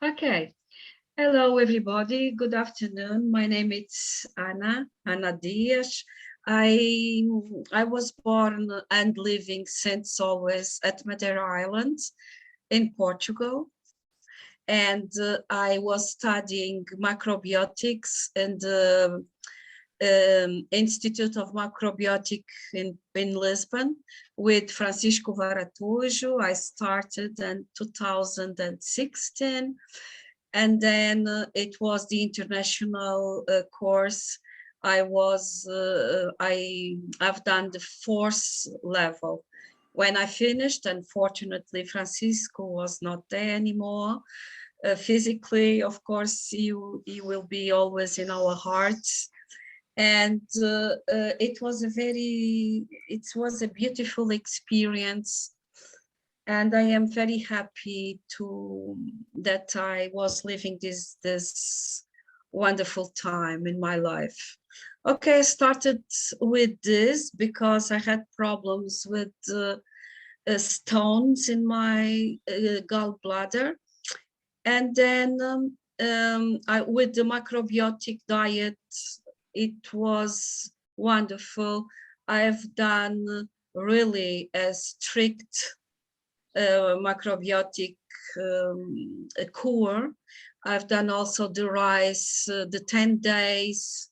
Okay. Hello, everybody. Good afternoon. My name is Ana Dias. I I was born and living since always at Madeira Island in Portugal, and I was studying macrobiotics in the Institute of Macrobiotic in Lisbon with Francisco Varatujo. I started in 2016. And then it was the international course. I've done the fourth level. When I finished, unfortunately, Francisco was not there anymore. Physically, of course, he will be always in our hearts. And it was a beautiful experience, and I am very happy that I was living this wonderful time in my life. Okay, I started with this because I had problems with stones in my gallbladder, and then with the macrobiotic diet, it was wonderful. I have done really a strict macrobiotic cure. I've done also the rice, the 10 days,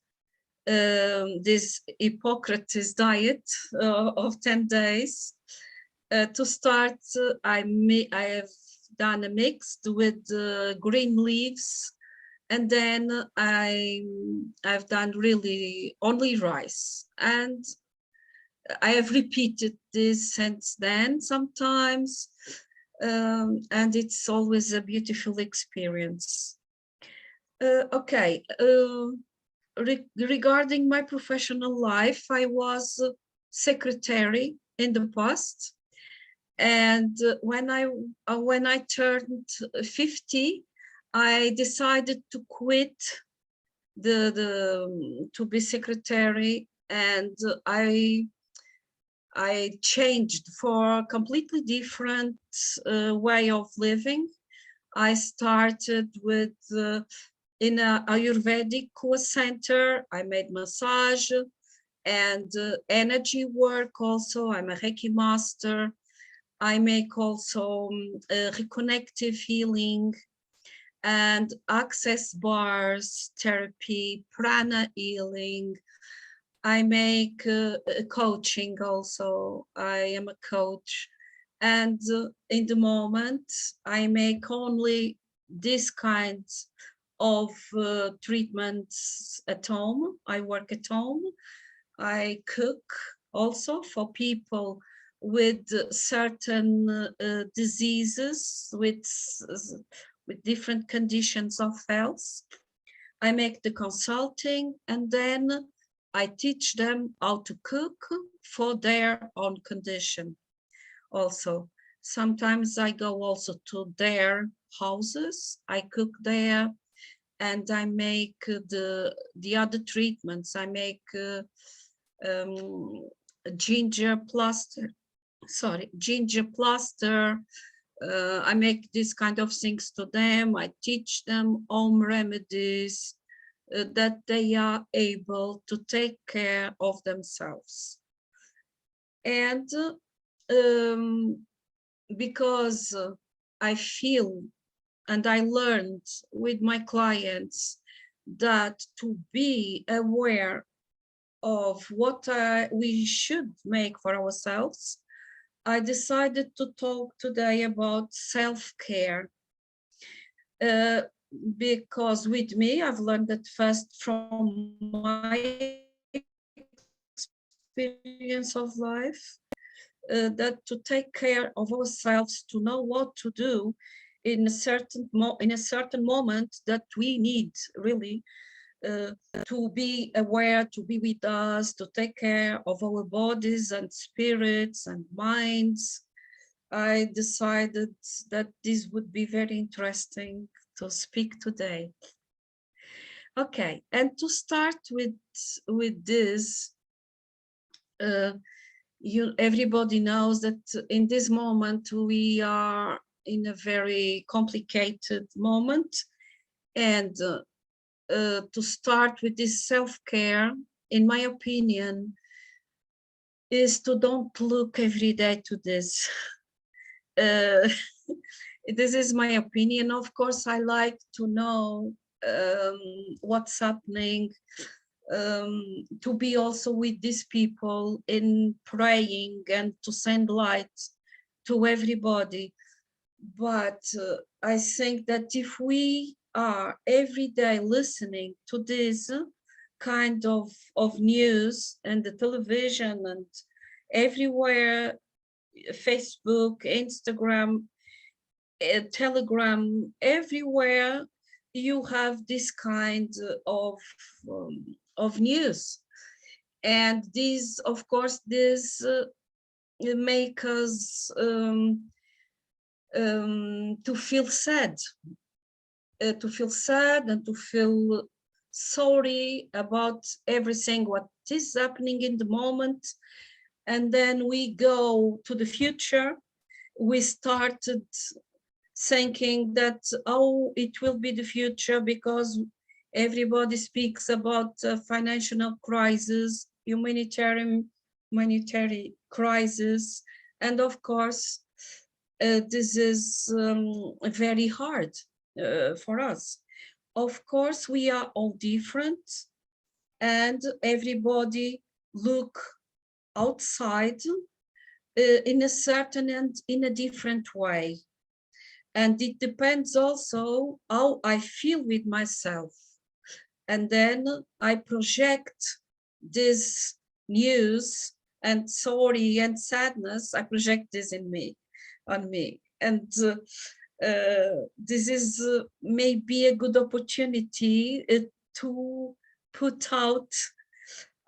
this Hippocrates diet of 10 days. To start, I have done a mixed with green leaves, and then I've done really only rice, and I have repeated this since then sometimes, and it's always a beautiful experience. Okay, regarding my professional life, I was secretary in the past, and when I turned 50, I decided to quit to be secretary, and I changed for a completely different way of living. I started with in an Ayurvedic course center. I made massage and energy work also. I'm a Reiki master. I make also reconnective healing and access bars, therapy, prana healing. I make coaching also. I am a coach. And in the moment, I make only this kind of treatments at home. I work at home. I cook also for people with certain diseases, with different conditions of health. I make the consulting, and then I teach them how to cook for their own condition. Also, sometimes I go also to their houses, I cook there, and I make the other treatments. I make ginger plaster. I make this kind of things to them. I teach them home remedies that they are able to take care of themselves. And because I feel and I learned with my clients that to be aware of what we should make for ourselves, I decided to talk today about self-care. Because with me, I've learned that first from my experience of life, that to take care of ourselves, to know what to do in a certain moment that we need really to be aware, to be with us, to take care of our bodies and spirits and minds. I decided that this would be very interesting to speak today. Okay, and to start with this, everybody knows that in this moment we are in a very complicated moment. And to start with this self-care, in my opinion, is to don't look every day to this. This is my opinion. Of course, I like to know what's happening, to be also with these people in praying and to send light to everybody. But I think that if we are every day listening to this kind of news and the television and everywhere, Facebook, Instagram, Telegram, everywhere you have this kind of news, and these, of course, this make us to feel sad, and to feel sorry about everything what is happening in the moment. And then we go to the future. We started thinking that, oh, it will be the future because everybody speaks about financial crisis, humanitarian crisis, and of course, this is very hard for us. Of course, we are all different, and everybody look outside in a certain and in a different way. And it depends also how I feel with myself. And then I project this news and sorry and sadness, I project this on me. And this is maybe a good opportunity to put out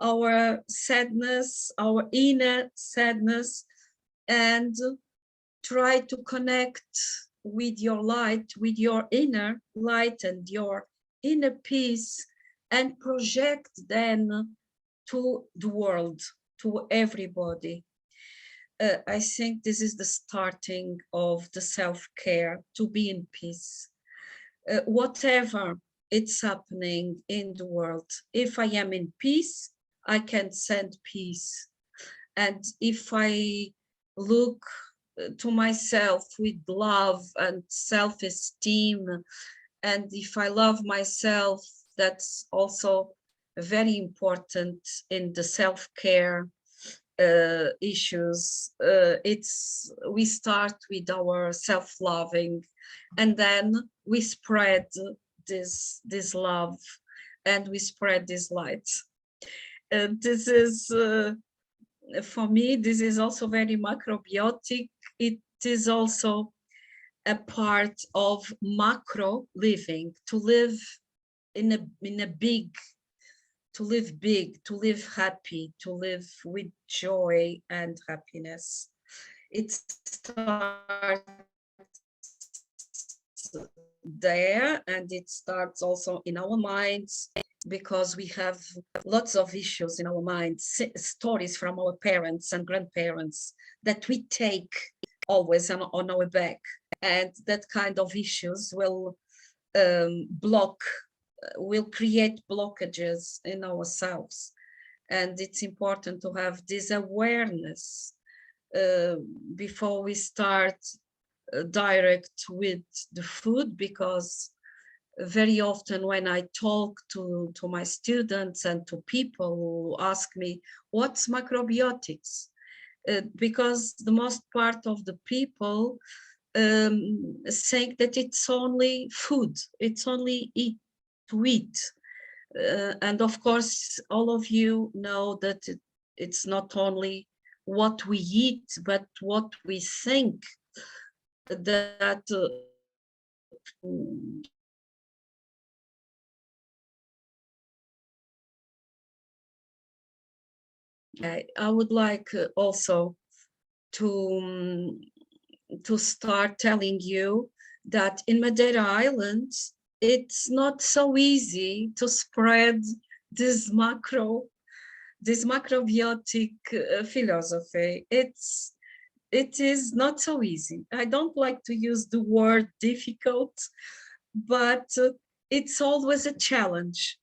our sadness, our inner sadness, and try to connect with your light, with your inner light and your inner peace, and project then to the world, to everybody. I think this is the starting of the self-care, to be in peace. Whatever it's happening in the world, if I am in peace, I can send peace. And if I look to myself with love and self-esteem, and if I love myself, that's also very important in the self-care issues. We start with our self-loving, and then we spread this love, and we spread this light. This is for me, this is also very macrobiotic. It is also a part of macro living, to live in a big, to live big, to live happy, to live with joy and happiness. It starts there, and it starts also in our minds, because we have lots of issues in our minds, stories from our parents and grandparents that we take always on our back, and that kind of issues will will create blockages in ourselves. And it's important to have this awareness before we start direct with the food, because very often when I talk to my students and to people who ask me, what's macrobiotics? Because the most part of the people think that it's only food, it's only to eat. And of course, all of you know that it's not only what we eat, but what we think that I would like also to start telling you that in Madeira Islands, it's not so easy to spread this macrobiotic philosophy. it is not so easy. I don't like to use the word difficult, but it's always a challenge.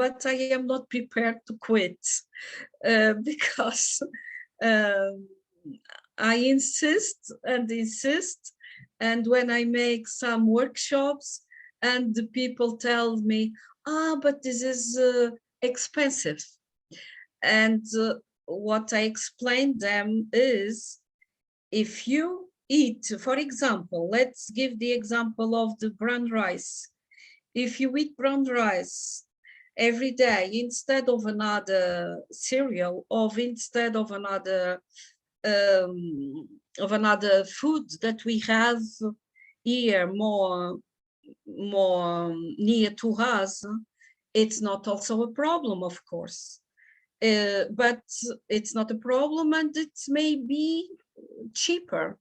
But I am not prepared to quit because um, I insist and insist. And when I make some workshops and the people tell me, but this is expensive. And what I explain them is, if you eat, for example, let's give the example of the brown rice. If you eat brown rice every day instead of another cereal, or instead of another food that we have here more near to us, it's not also a problem, of course. But it's not a problem, and it may be cheaper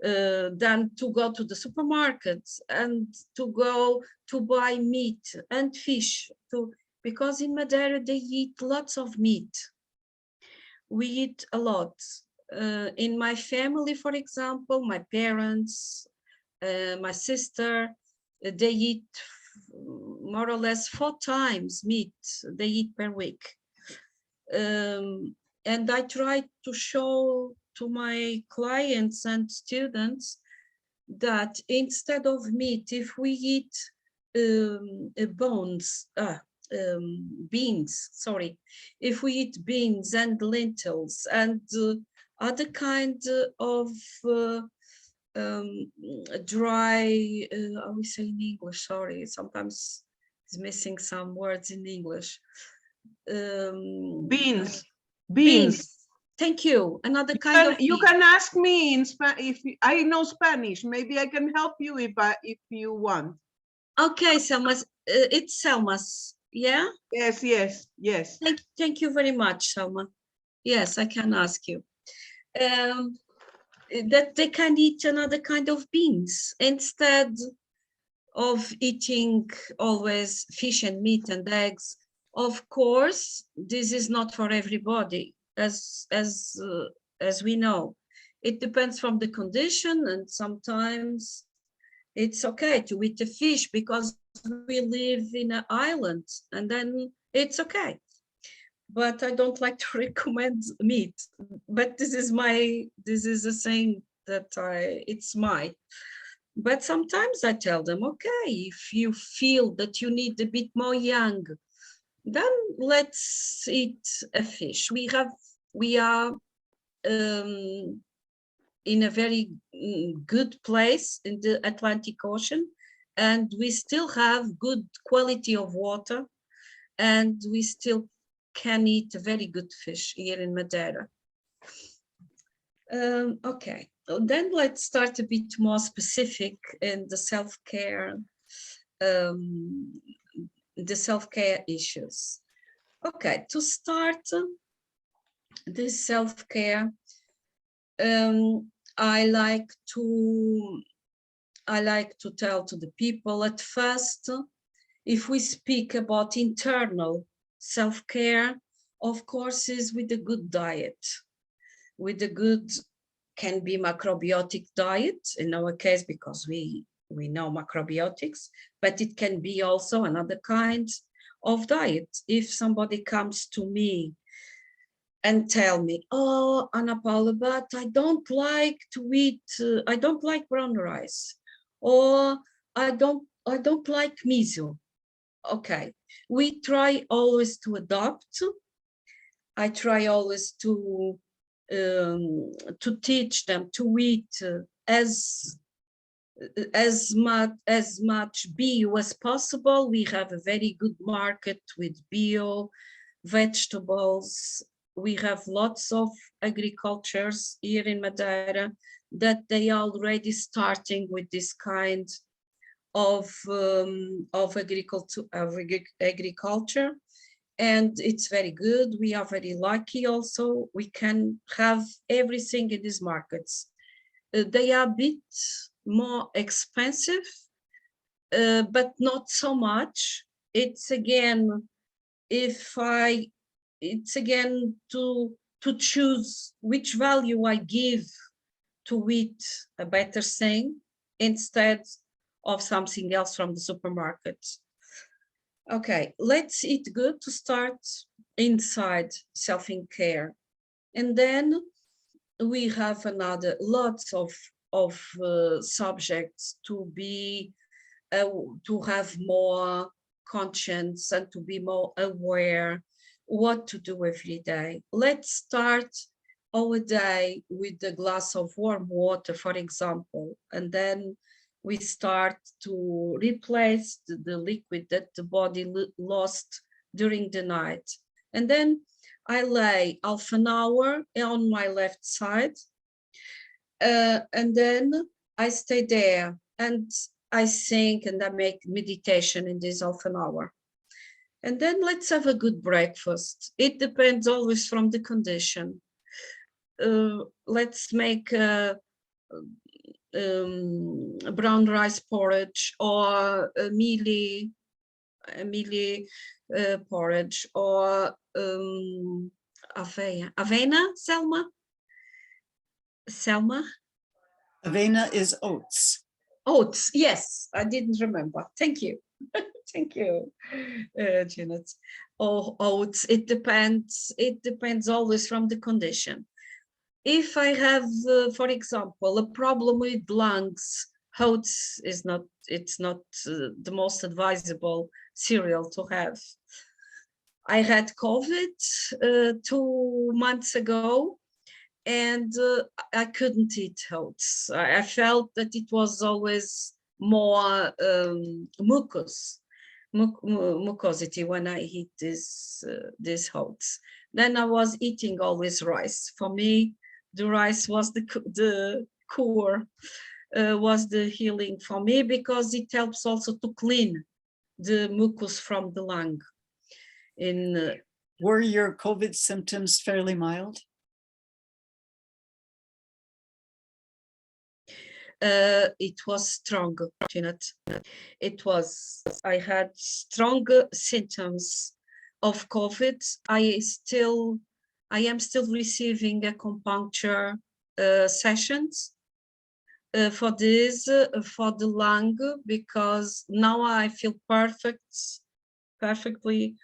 than to go to the supermarket and to go to buy meat and fish, because in Madeira they eat lots of meat. We eat a lot. In my family, for example, my parents, my sister, they eat more or less 4 times meat they eat per week. And I try to show to my clients and students that instead of meat, if we eat beans, sorry, if we eat beans and lentils and other kind of dry, how we say in English, sorry, sometimes it's missing some words in English. Beans. Beans. Thank you. Another kind of you can ask me in Spanish if I know Spanish. Maybe I can help you if you want. Okay, Selma. It's Selma's. Yeah. Yes. Thank you very much, Selma. Yes, I can ask you. That they can eat another kind of beans instead of eating always fish and meat and eggs. Of course, this is not for everybody, as we know. It depends from the condition, and sometimes it's okay to eat the fish because we live in an island, and then it's okay. But I don't like to recommend meat. But this is a saying that it's my. But sometimes I tell them, okay, if you feel that you need a bit more young, then let's eat a fish. We are in a very good place in the Atlantic Ocean, and we still have good quality of water, and we still can eat a very good fish here in Madeira. Okay, then let's start a bit more specific in the self-care issues. Okay, to start this self-care, I like to tell to the people at first, if we speak about internal self-care, of course, is with a good diet, with a good, can be macrobiotic diet in our case, because we know macrobiotics, but it can be also another kind of diet. If somebody comes to me and tell me, oh, Ana Paula, but I don't like to eat, I don't like brown rice, or I don't like miso. Okay, we try always to adopt. I try always to teach them to eat as much bio as possible. We have a very good market with bio vegetables. We have lots of agricultures here in Madeira that they are already starting with this kind of agriculture, and it's very good. We are very lucky also. We can have everything in these markets. They are a bit more expensive, but not so much. It's again to to choose which value I give to eat a better thing instead of something else from the supermarket. Okay, let's eat good to start inside self-care. And then we have another lots of subjects to be to have more conscience and to be more aware what to do every day. Let's start our day with a glass of warm water, for example, and then we start to replace the liquid that the body lost during the night. And then I lay half an hour on my left side, and then I stay there and I think and I make meditation in this half an hour. And then let's have a good breakfast. It depends always from the condition. Let's make brown rice porridge or a mealy porridge or avena, Selma? Avena is oats. Oats, yes, I didn't remember. Thank you. Thank you, Janet. Oh, oats, it depends. It depends always from the condition. If I have, for example, a problem with lungs, oats is not, it's not the most advisable cereal to have. I had COVID 2 months ago, and I couldn't eat oats. I felt that it was always more mucosity when I eat this oats. Then I was eating always rice. For me, the rice was the core, was the healing for me, because it helps also to clean the mucus from the lung. Were your COVID symptoms fairly mild? It was strong, Janet. It was, I had stronger symptoms of COVID. I am still receiving acupuncture sessions for this, for the lung, because now I feel perfectly,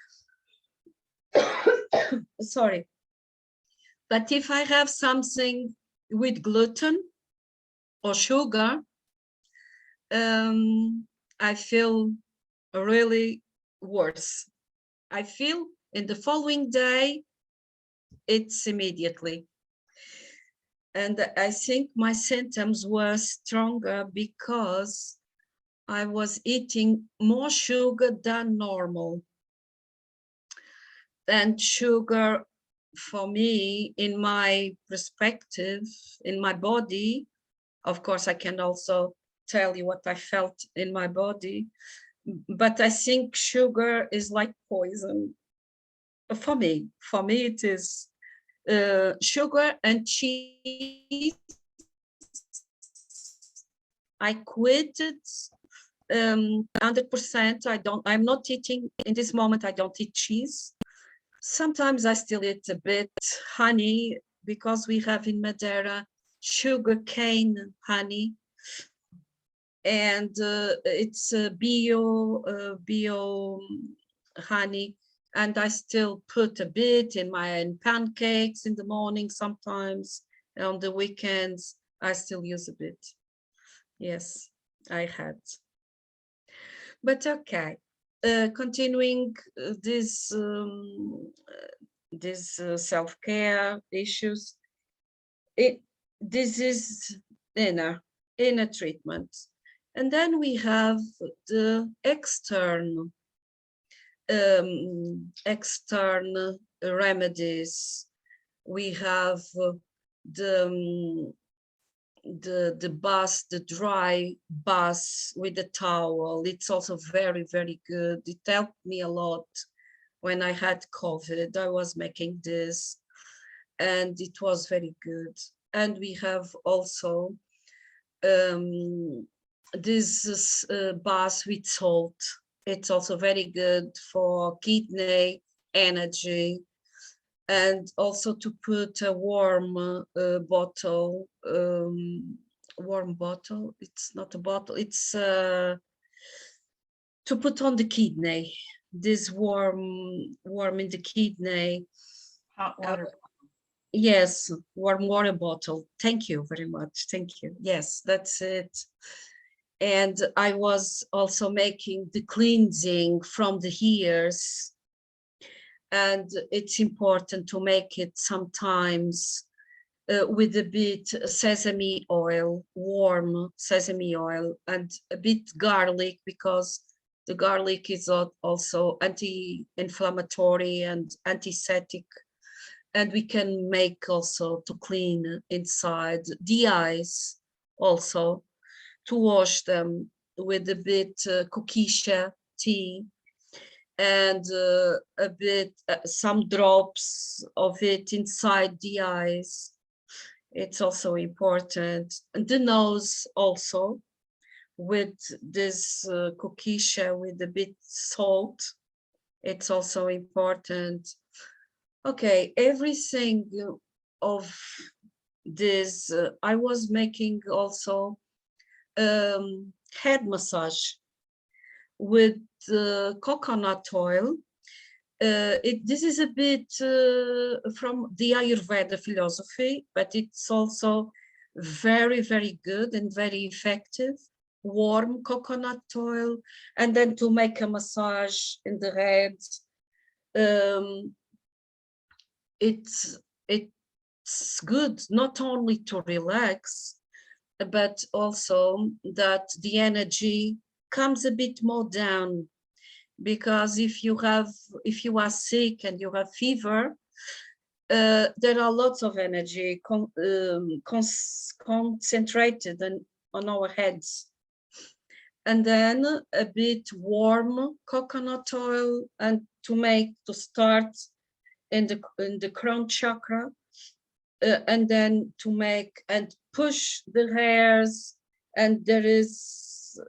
sorry. But if I have something with gluten or sugar, I feel really worse. I feel in the following day, it's immediately. And I think my symptoms were stronger because I was eating more sugar than normal. And sugar, for me, in my perspective, in my body, of course, I can also tell you what I felt in my body, but I think sugar is like poison. For me it is. Sugar and cheese, I quit it 100%. I'm not eating, in this moment, I don't eat cheese. Sometimes I still eat a bit honey, because we have in Madeira sugar cane honey, and it's bio honey, and I still put a bit in my pancakes in the morning sometimes. On the weekends I still use a bit. Yes, I had. But okay, continuing this self-care issues, this is inner treatment. And then we have the external remedies. We have the bath, the dry bath with the towel. It's also very, very good. It helped me a lot when I had COVID. I was making this, and it was very good. And we have also this bath with salt. It's also very good for kidney energy. and also to put a warm bottle, warm bottle, it's not a bottle, it's to put on the kidney, this warm in the kidney. Hot water. Yes, warm water bottle. Thank you very much. Thank you. Yes, that's it. And I was also making the cleansing from the ears. And it's important to make it sometimes with a bit sesame oil, warm sesame oil, and a bit garlic, because the garlic is also anti-inflammatory and antiseptic. And we can make also to clean inside the eyes, also to wash them with a bit kokisha tea, and a bit some drops of it inside the eyes. It's also important. And the nose also, with this kokisha with a bit salt. It's also important. Okay, everything of this, I was making also head massage with coconut oil. This is a bit from the Ayurveda philosophy, but it's also very, very good and very effective. Warm coconut oil, and then to make a massage in the head. It's good not only to relax, but also that the energy comes a bit more down, because if you are sick and you have fever, there are lots of energy concentrated on our heads. And then a bit warm coconut oil, and to start in the crown chakra, and then to make and push the hairs. And there is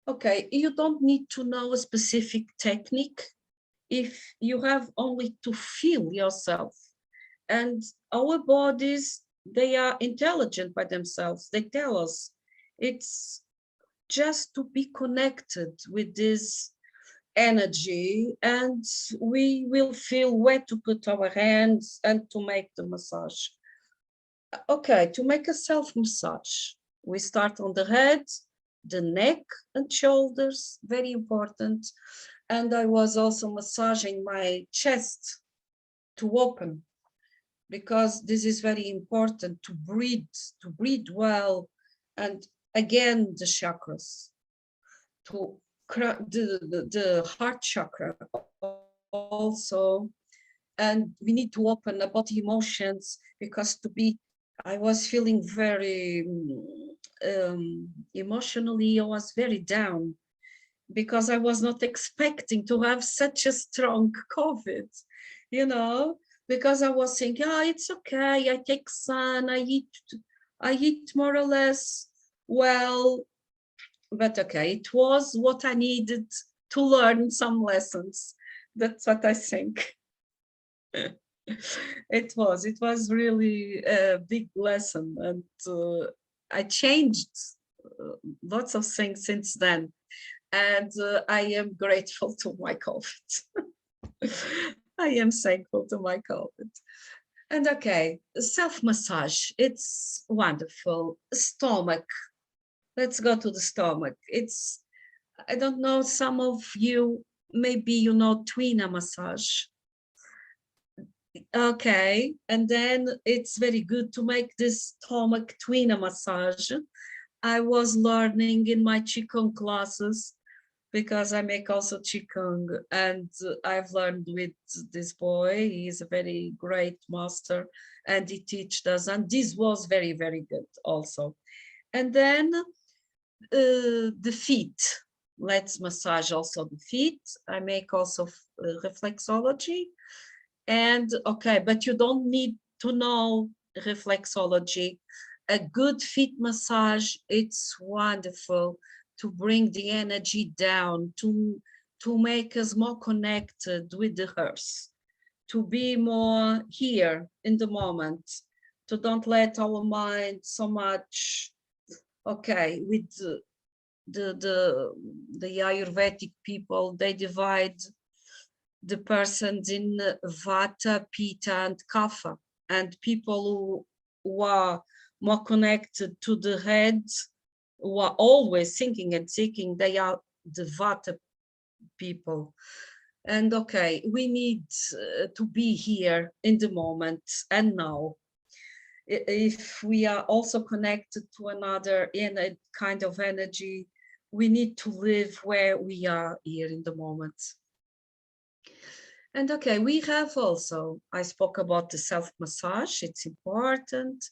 okay, you don't need to know a specific technique if you have only to feel yourself. And our bodies, they are intelligent by themselves. They tell us. It's just to be connected with this energy, and we will feel where to put our hands and to make the massage. Okay, to make a self massage, we start on the head, the neck and shoulders, very important. And I was also massaging my chest to open, because this is very important to breathe well. And again, the chakras, to the heart chakra also. And we need to open about emotions, because I was feeling very emotionally, I was very down, because I was not expecting to have such a strong COVID, because I was thinking, it's okay, I take sun, I eat more or less well. But okay, it was what I needed to learn some lessons. That's what I think. It was really a big lesson, and I changed lots of things since then. And I am grateful to my COVID. I am thankful to my COVID. And okay, self-massage, it's wonderful. Stomach. Let's go to the stomach. I don't know, some of you, maybe twina massage. Okay, and then it's very good to make this stomach twina massage. I was learning in my Qigong classes, because I make also Qigong, and I've learned with this boy. He's a very great master, and he teaches us, and this was very, very good also. And then the feet. Let's massage also the feet. I make also reflexology. And okay, but you don't need to know reflexology. A good feet massage, it's wonderful to bring the energy down, to make us more connected with the earth, to be more here in the moment, to don't let our mind so much, okay, with the Ayurvedic people, they divide the persons in Vata, Pitta, and Kapha, and people who are more connected to the head, who are always thinking and seeking, they are the Vata people. And okay, we need to be here in the moment and now. If we are also connected to another in a kind of energy, we need to live where we are here in the moment. And okay, we have also, I spoke about the self-massage, it's important,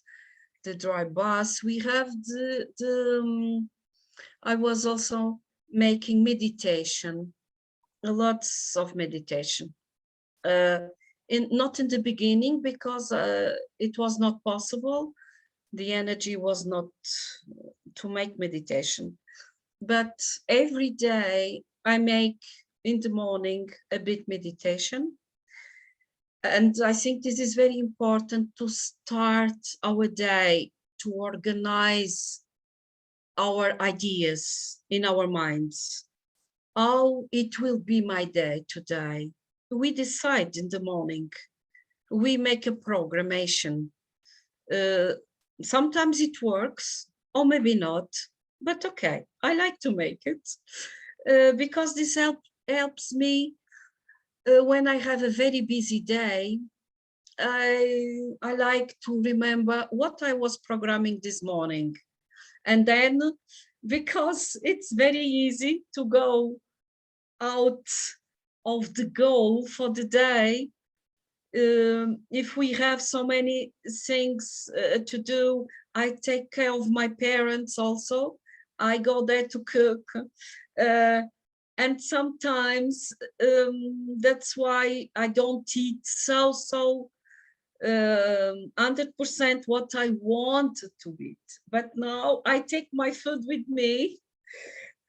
the dry bath. We have I was also making meditation, lots of meditation. Not in the beginning, because it was not possible. The energy was not to make meditation. But every day I make in the morning a bit meditation. And I think this is very important to start our day, to organize our ideas in our minds. How it will be my day today. We decide in the morning. We make a programmation. Sometimes it works, or maybe not, but okay, I like to make it because this helps me when I have a very busy day. I like to remember what I was programming this morning. And then, because it's very easy to go out of the goal for the day, if we have so many things to do, I take care of my parents also. I go there to cook. And sometimes that's why I don't eat so 100% what I wanted to eat. But now I take my food with me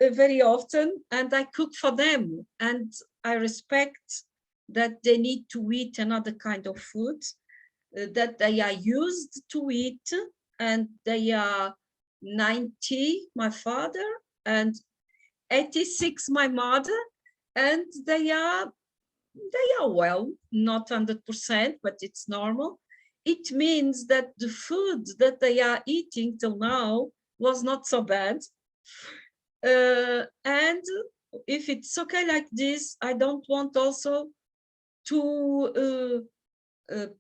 very often, and I cook for them, and I respect that they need to eat another kind of food that they are used to eat, and they are 90, my father, and 86, my mother, and they are well, not 100%, but it's normal. It means that the food that they are eating till now was not so bad. And if it's okay like this, I don't want also to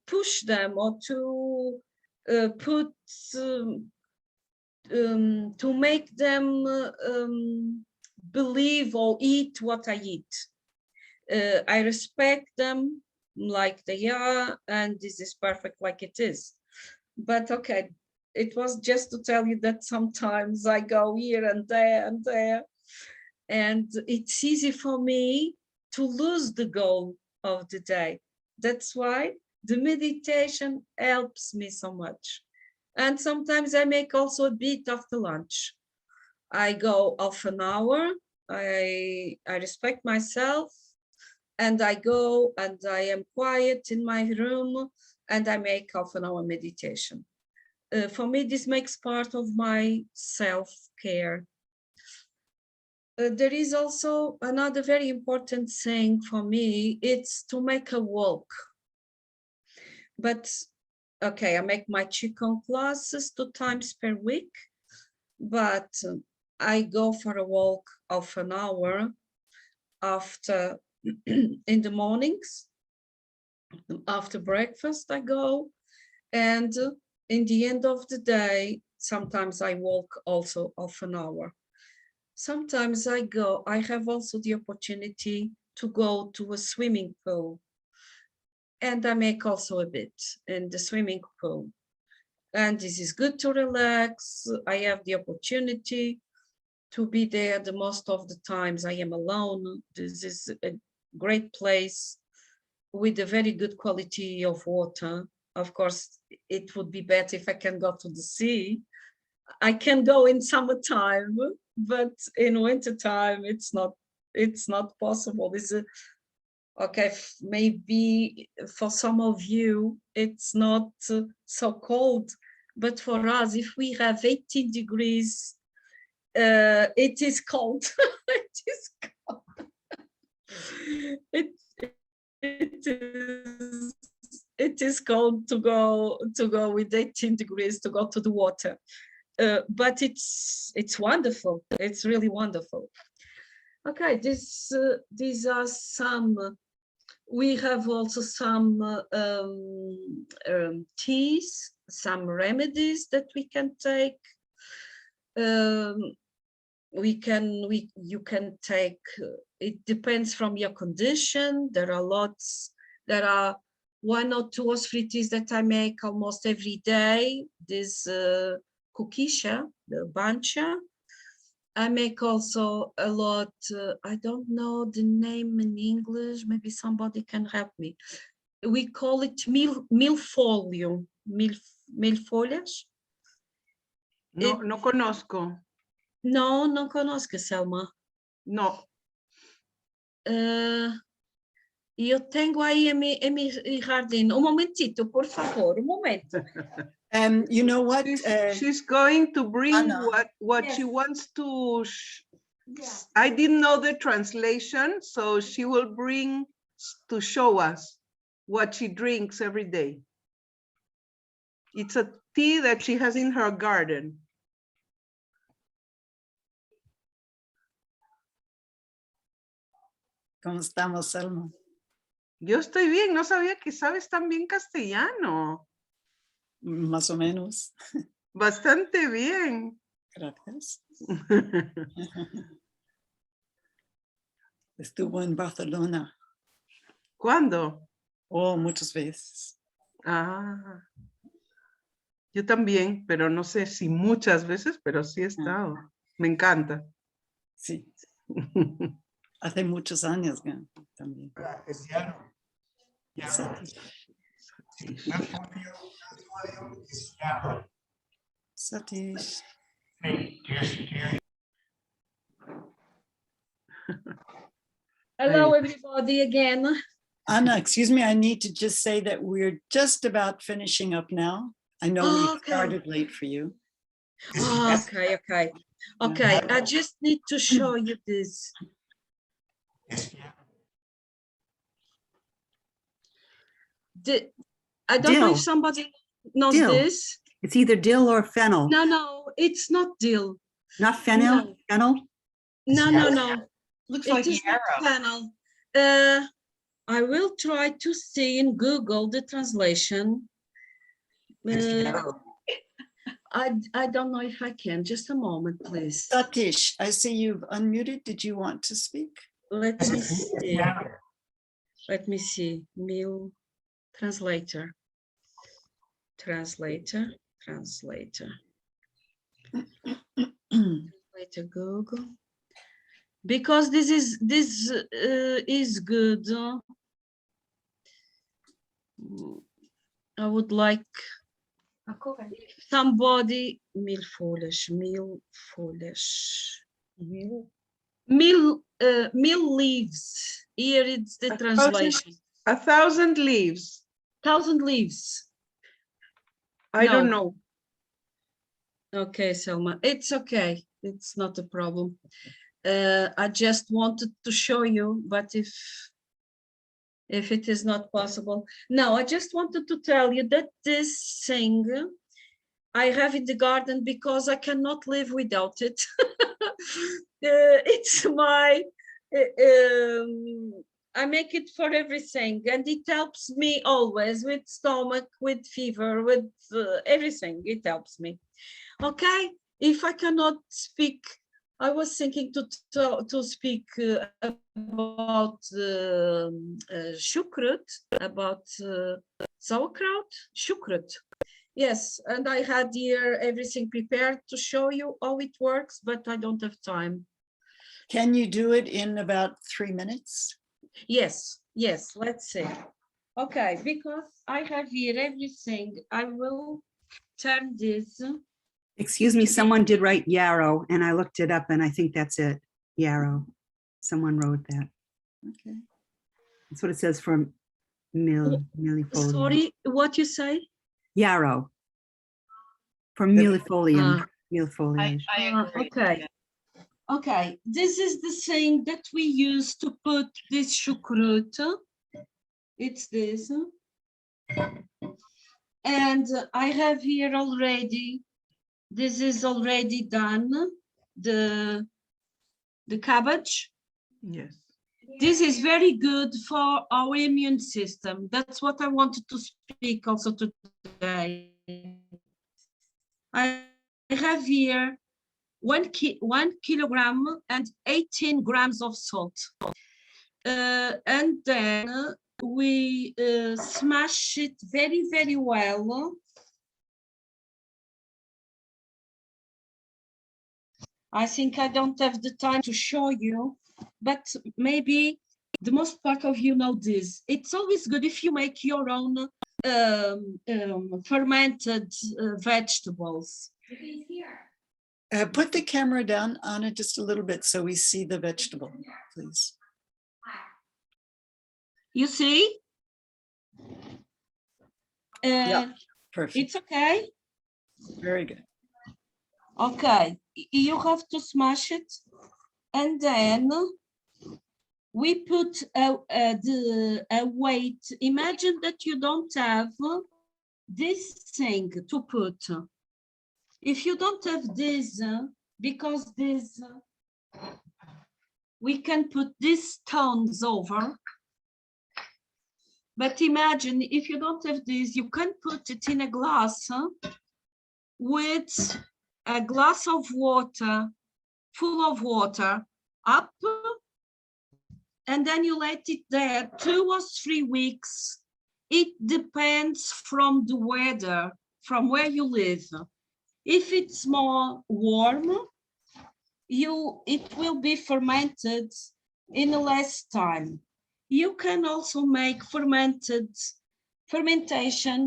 push them or to put to make them believe or eat what I eat. I respect them like they are, and this is perfect like it is. But okay, it was just to tell you that sometimes I go here and there and there, and it's easy for me to lose the goal of the day. That's why the meditation helps me so much. And sometimes I make also a bit after lunch. I go half an hour, I respect myself, and I go and I am quiet in my room and I make half an hour meditation. For me, this makes part of my self-care. There is also another very important thing for me, it's to make a walk. But okay, I make my Qigong classes 2 times per week, but I go for a walk of an hour after in the mornings. After breakfast I go, and in the end of the day, sometimes I walk also half an hour. Sometimes I have also the opportunity to go to a swimming pool, and I make also a bit in the swimming pool. And this is good to relax. I have the opportunity to be there the most of the times I am alone. This is a great place with a very good quality of water. Of course, it would be better if I can go to the sea. I can go in summertime, but in wintertime, it's not possible. Okay, maybe for some of you it's not so cold, but for us, if we have 18 degrees, it is cold. It is cold. It, it is cold to go with 18 degrees to go to the water. But it's wonderful. It's really wonderful. Okay, these are some. We have also some teas, some remedies that we can take. You can take. It depends from your condition. There are lots. There are 1 or 2 or 3 teas that I make almost every day. This kukisha, the bancha. I make also a lot, I don't know the name in English, maybe somebody can help me. We call it milfolio, milfolhas. No, no conozco. No, não conozco, Selma. No. Eu tenho aí a mi jardín. Um momentito, por favor, um momento. You know what? She's going to bring Anna. what Yes. she wants to. I didn't know the translation, so she will bring to show us what she drinks every day. It's a tea that she has in her garden. ¿Cómo estamos, Selma? Yo estoy bien, no sabía que sabes tan bien castellano. Más o menos. Bastante bien. Gracias. Estuvo en Barcelona. ¿Cuándo? Oh, muchas veces. Ah, yo también, pero no sé si muchas veces, pero sí he estado. Me encanta. Sí. Hace muchos años también. Satish. Hello, everybody again. Anna, excuse me, I need to just say that we're just about finishing up now. I know we Okay. started late for you. Okay. I just need to show you this. I don't know Dill. if somebody knows Dill. this. It's either dill or fennel. No, it's not dill. Not fennel? No. Fennel? No. Looks It like is not yarrow. fennel. I will try to see in Google the translation. I don't know if I can. Just a moment, please. Satish, I see you've unmuted. Did you want to speak? Let me see. Let me see. Mill translator. Translator. Translator Google. Because this is good. I would like somebody milfolhas. Mill leaves. Here it's the translation. 1,000 leaves. 1,000 leaves. I don't No. know. Okay, Selma, it's okay. It's not a problem. I just wanted to show you, but if it is not possible. No, I just wanted to tell you that this thing I have in the garden because I cannot live without it. It's my, I make it for everything, and it helps me always with stomach, with fever, with everything. It helps me. Okay, if I cannot speak, I was thinking to speak about shukrut, about sauerkraut, shukrut. Yes, and I had here everything prepared to show you how it works, but I don't have time. Can you do it in about 3 minutes? Yes, let's see. Okay, because I have here everything, I will turn this. Excuse me, someone did write yarrow, and I looked it up, and I think that's it. Yarrow. Someone wrote that. Okay. That's what it says for millifolium. Sorry, what you say? Yarrow. For millifolium. I Millifoliation. agree. Okay. Okay, this is the thing that we use to put this sauerkraut. It's this. And I have here already, this is already done, the cabbage. Yes. This is very good for our immune system. That's what I wanted to speak also today. I have here 1 kilogram and 18 grams of salt. And then we smash it very, very well. I think I don't have the time to show you, but maybe the most part of you know this. It's always good if you make your own fermented vegetables. Put the camera down, Anna, just a little bit so we see the vegetable, please. You see? Yeah. Perfect. It's okay. Very good. Okay, you have to smash it, and then we put a weight. Imagine that you don't have this thing to put. If you don't have this, because this, we can put these stones over. But imagine if you don't have this, you can put it in a glass with a glass of water, full of water, up, and then you let it there 2 or 3 weeks. It depends from the weather, from where you live. If it's more warm, it will be fermented in less time. You can also make fermentation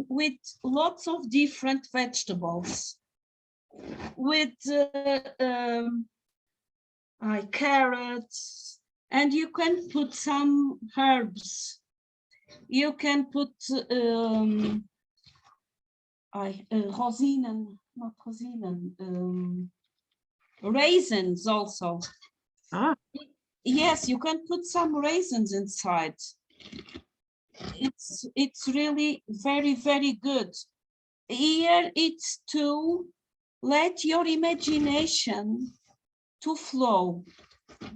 with lots of different vegetables, with carrots, and you can put some herbs. You can put raisins also. Ah. Yes, you can put some raisins inside. It's really very, very good. Here it's to let your imagination to flow.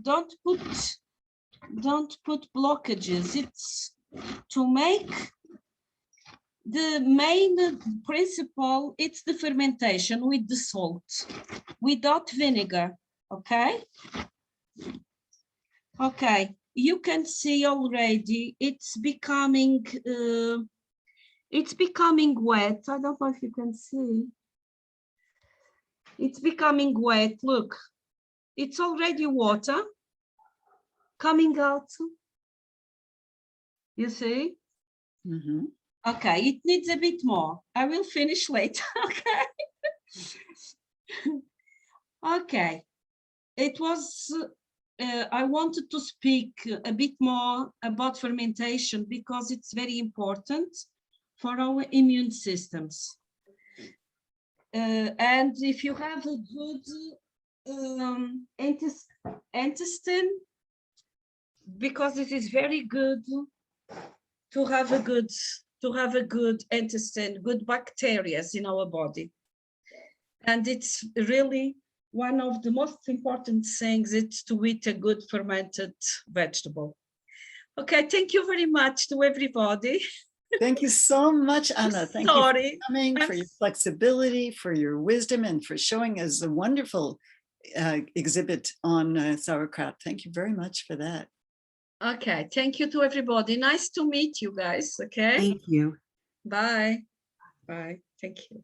Don't put blockages. It's to make the main principle. It's the fermentation with the salt, without vinegar. Okay. Okay, you can see already it's becoming wet. I don't know if you can see. It's becoming wet. Look, it's already water coming out. You see? Mm-hmm. Okay, it needs a bit more. I will finish later. Okay. Okay, it was. I wanted to speak a bit more about fermentation because it's very important for our immune systems. And if you have a good intestine, because it is very good to have a good intestine, good bacteria in our body. And it's really one of the most important things is to eat a good fermented vegetable. Okay, thank you very much to everybody. Thank you so much, Anna. Thank you for coming, for your flexibility, for your wisdom, and for showing us a wonderful exhibit on sauerkraut. Thank you very much for that. Okay, thank you to everybody. Nice to meet you guys, okay? Thank you. Bye. Bye, thank you.